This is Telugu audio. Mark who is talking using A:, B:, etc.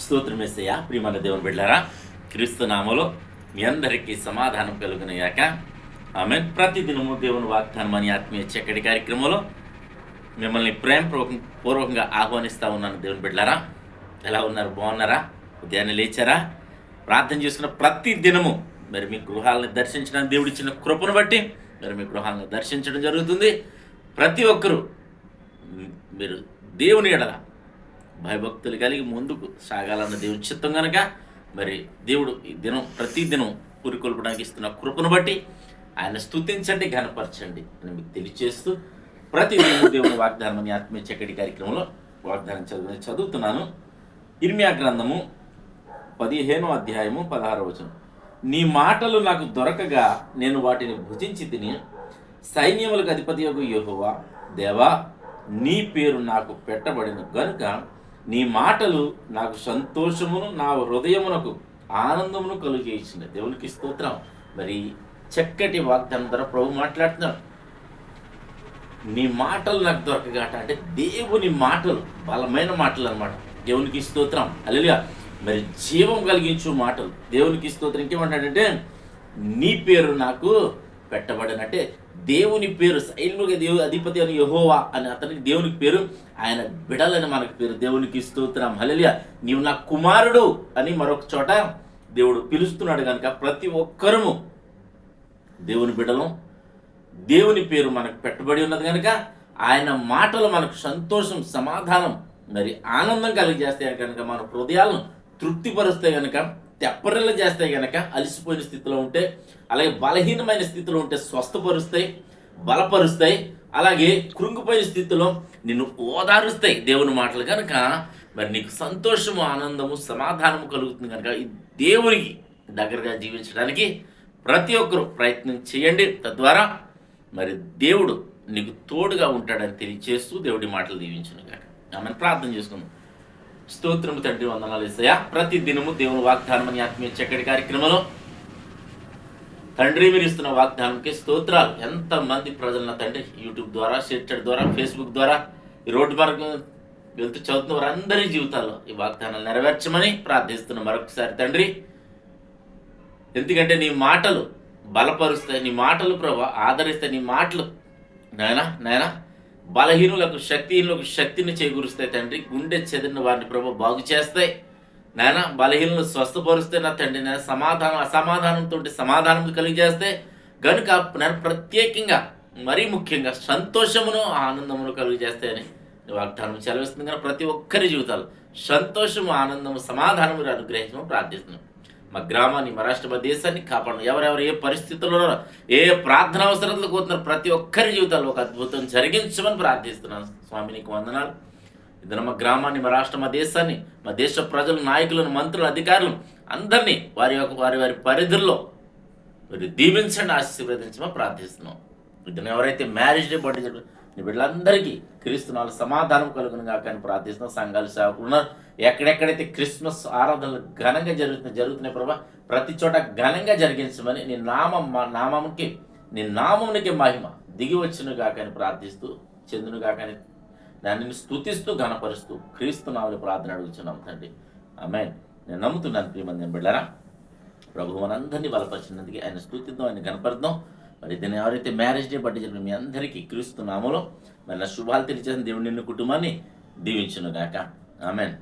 A: స్తోత్రమేసయ్య. ప్రియమైన దేవుని బిడ్డారా, క్రీస్తు నామములో మీ అందరికీ సమాధానం కలుగునగాక. ఆమేన్. ప్రతిదినము దేవుని వాగ్దానం అని ఆత్మీయ చక్కటి కార్యక్రమంలో మిమ్మల్ని పూర్వకంగా ఆహ్వానిస్తూ ఉన్నాను. దేవుని బిడ్డారా, ఎలా ఉన్నారు? బాగున్నారా? ఉదయాన్నే లేచారా? ప్రార్థన చేసుకున్న ప్రతి దినము మరి మీ గృహాలను దర్శించడానికి దేవుడు ఇచ్చిన కృపను బట్టి మరి మీ గృహాలను దర్శించడం జరుగుతుంది. ప్రతి ఒక్కరూ మీరు దేవుని ఎడల భయభక్తులు కలిగి ముందుకు సాగాలన్న దేవుని చిత్తం కనుక మరి దేవుడు ఈ దినం ప్రతి దినం పురికొల్పడానికి ఇస్తున్న కృపను బట్టి ఆయన స్తుతించండి, ఘనపరచండి అని మీకు తెలియచేస్తూ ప్రతి దేవుని వాగ్దానం అని ఆత్మీయ చక్కటి కార్యక్రమంలో వాగ్దానం చదువుతున్నాను. ఇర్మియా గ్రంథము 15వ అధ్యాయము 16వ వచనం. నీ మాటలు నాకు దొరకగా నేను వాటిని భుజించి తిని, సైన్యములకు అధిపతియగు యెహోవా దేవా, నీ పేరు నాకు పెట్టబడిన గనుక నీ మాటలు నాకు సంతోషమును, నా హృదయమునకు ఆనందమును కలుగజేసింది. దేవునికి స్తోత్రం. మరి చక్కటి వాగ్దానం ద్వారా ప్రభు మాట్లాడుతున్నాడు. నీ మాటలు నాకు దొరకగాట అంటే దేవుని మాటలు బలమైన మాటలు అన్నమాట. దేవునికి స్తోత్రం. హల్లెలూయా. మరి జీవం కలిగించు మాటలు. దేవునికి స్తోత్రం. ఇంకేమంటాడంటే నీ పేరు నాకు పెట్టబడినట్టే దేవుని పేరు సైన్యులుగా దేవుని అధిపతి అని యెహోవా అని అతనికి దేవునికి పేరు, ఆయన బిడలని మనకు పేరు. దేవునికి స్తోత్రం. హల్లెలూయా. నీవు నా కుమారుడు అని మరొక చోట దేవుడు పిలుస్తున్నాడు కనుక ప్రతి ఒక్కరము దేవుని బిడలం. దేవుని పేరు మనకు పెట్టబడి ఉన్నది కనుక ఆయన మాటలు మనకు సంతోషం, సమాధానం, మరి ఆనందం కలిగజేస్తాయి కనుక మన హృదయాలను తృప్తిపరుస్తాయి కనుక, తెప్పరిల్ల చేస్తాయి కనుక, అలసిపోయిన స్థితిలో ఉంటే, అలాగే బలహీనమైన స్థితిలో ఉంటే స్వస్థపరుస్తాయి, బలపరుస్తాయి, అలాగే కృంగిపోయిన స్థితిలో నిన్ను ఓదారుస్తాయి దేవుని మాటలు కనుక మరి నీకు సంతోషము, ఆనందము, సమాధానము కలుగుతుంది కనుక ఈ దేవునికి దగ్గరగా జీవించడానికి ప్రతి ఒక్కరూ ప్రయత్నం చేయండి. తద్వారా మరి దేవుడు నీకు తోడుగా ఉంటాడని తెలియచేస్తూ దేవుడి మాటలు దీవించును కాక. ఆమెను ప్రార్థన చేసుకుందాం. స్తోత్రము తండ్రి, వందనాలు యేసయ్యా. ప్రతి దినము దేవుని వాగ్దానం అని ఆత్మీయ చక్కటి కార్యక్రమంలో తండ్రి మీరు ఇస్తున్న వాగ్దానంకి స్తోత్రాలు. ఎంతమంది ప్రజలను తండ్రి యూట్యూబ్ ద్వారా, షేర్ ద్వారా, ఫేస్బుక్ ద్వారా, ఈ రోడ్డు మార్గం వెళ్తూ చదువుతున్న వారందరి జీవితాల్లో ఈ వాగ్దానాలు నెరవేర్చమని ప్రార్థిస్తున్నాం మరొకసారి తండ్రి. ఎందుకంటే నీ మాటలు బలపరుస్తాయి, నీ మాటలు ప్రభు ఆదరిస్తాయి, నీ మాటలు నాయనా బలహీనులకు, శక్తిహీనులకు శక్తిని చేకూరుస్తాయి తండ్రి. గుండె చెదిరిన వారిని ప్రభు బాగు చేస్తాయి నాయన. బలహీనులు స్వస్థపరుస్తాయి నా తండ్రి. నేను అసమాధానంతో సమాధానం కలిగజేస్తే గనుక నేను ప్రత్యేకంగా మరీ ముఖ్యంగా సంతోషమును, ఆనందమును కలుగజేస్తాయని వాగ్దానం సెలవిస్తుంది కానీ ప్రతి ఒక్కరి జీవితాలు సంతోషము, ఆనందము, సమాధానము అనుగ్రహించమని ప్రార్థిస్తున్నాం. మా గ్రామాన్ని, మా రాష్ట్ర, మా దేశాన్ని కాపాడు. ఎవరెవరు ఏ పరిస్థితుల్లో, ఏ ప్రార్థన అవసరాలు కోరుతున్నారు ప్రతి ఒక్కరి జీవితాల్లో ఒక అద్భుతం జరిగించమని ప్రార్థిస్తున్నాను. స్వామి నీకు వందనాలు. ఇద్దరు మా గ్రామాన్ని, మా రాష్ట్ర, మా దేశాన్ని, మా దేశ ప్రజలు, నాయకులను, మంత్రులు, అధికారులు అందరినీ వారి పరిధుల్లో మీరు దీవించండి, ఆశీర్వదించమని ప్రార్థిస్తున్నాం. ఇద్దరు ఎవరైతే మ్యారేజ్ డే బర్త్డే నీ బిడ్డలందరికీ క్రీస్తునాలు సమాధానం కలుగును కాక అని ప్రార్థిస్తున్నాం. సంఘాలు, సేవకులు ఉన్నారు. ఎక్కడెక్కడైతే క్రిస్మస్ ఆరాధనలు ఘనంగా జరుగుతున్నాయి ప్రభా, ప్రతి చోట ఘనంగా జరిగించమని నీ నామమునికి మహిమ దిగి వచ్చును కాక అని ప్రార్థిస్తూ చెందును కాక అని దానిని స్తుతిస్తూ ఘనపరుస్తూ క్రీస్తునామములో ప్రార్థన అడుగుతున్నాం తండ్రి. ఆమేన్. నేను నమ్ముతున్నాను ప్రియమంది బిడ్డలారా, ప్రభు మనందరినీ బలపరిచినందుకు ఆయన స్తుతిద్దాం, ఆయన ఘనపరుద్దాం. మరి దీన్ని ఎవరైతే మ్యారేజ్ డే బర్త్డే జరిగిన మీ అందరికీ క్రీస్తు నామములో మరి శుభాలు తెలియజేసిన దేవుడు నిన్ను కుటుంబాన్ని దీవించును గాక. ఆమేన్.